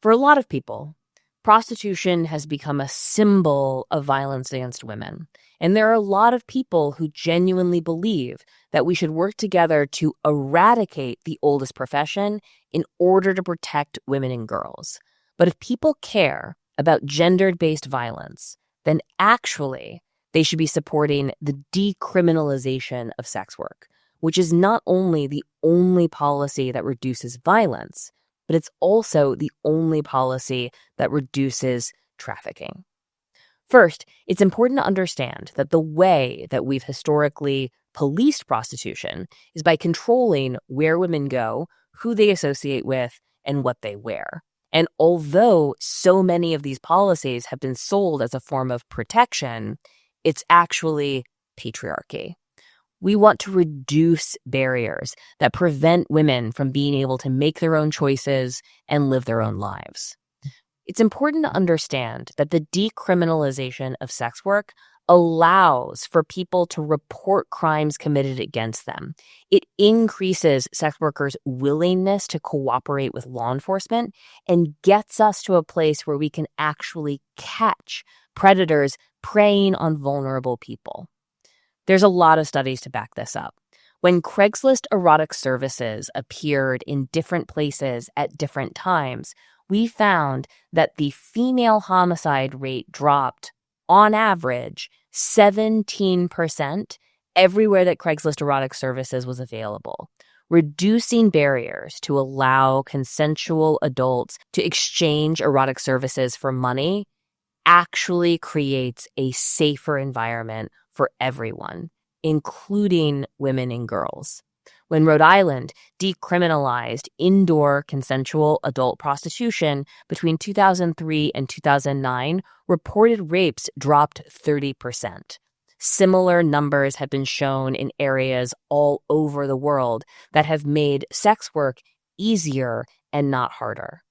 For a lot of people, prostitution has become a symbol of violence against women. And there are a lot of people who genuinely believe that we should work together to eradicate the oldest profession in order to protect women and girls. But if people care about gender-based violence, then actually they should be supporting the decriminalization of sex work, which is not only the only policy that reduces violence, but it's also the only policy that reduces trafficking. First, it's important to understand that the way that we've historically policed prostitution is by controlling where women go, who they associate with, and what they wear. And although so many of these policies have been sold as a form of protection, it's actually patriarchy. We want to reduce barriers that prevent women from being able to make their own choices and live their own lives. It's important to understand that the decriminalization of sex work allows for people to report crimes committed against them. It increases sex workers' willingness to cooperate with law enforcement and gets us to a place where we can actually catch predators preying on vulnerable people. There's a lot of studies to back this up. When Craigslist erotic services appeared in different places at different times, we found that the female homicide rate dropped, on average, 17% everywhere that Craigslist erotic services was available. Reducing barriers to allow consensual adults to exchange erotic services for money actually creates a safer environment for everyone, including women and girls. When Rhode Island decriminalized indoor consensual adult prostitution between 2003 and 2009, reported rapes dropped 30%. Similar numbers have been shown in areas all over the world that have made sex work easier and not harder.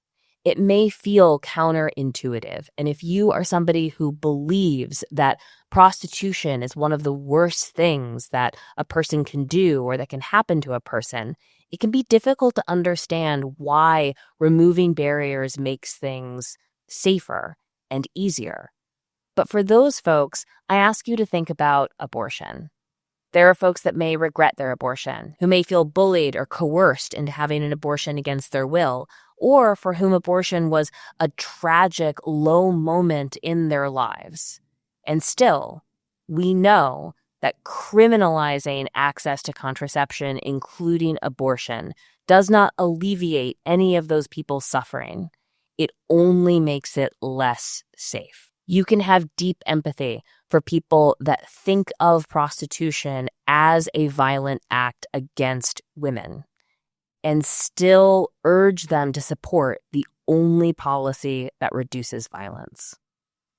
It may feel counterintuitive, and if you are somebody who believes that prostitution is one of the worst things that a person can do or that can happen to a person, it can be difficult to understand why removing barriers makes things safer and easier. But for those folks, I ask you to think about abortion. There are folks that may regret their abortion, who may feel bullied or coerced into having an abortion against their will, or for whom abortion was a tragic, low moment in their lives. And still, we know that criminalizing access to contraception, including abortion, does not alleviate any of those people's suffering. It only makes it less safe. You can have deep empathy for people that think of prostitution as a violent act against women and still urge them to support the only policy that reduces violence.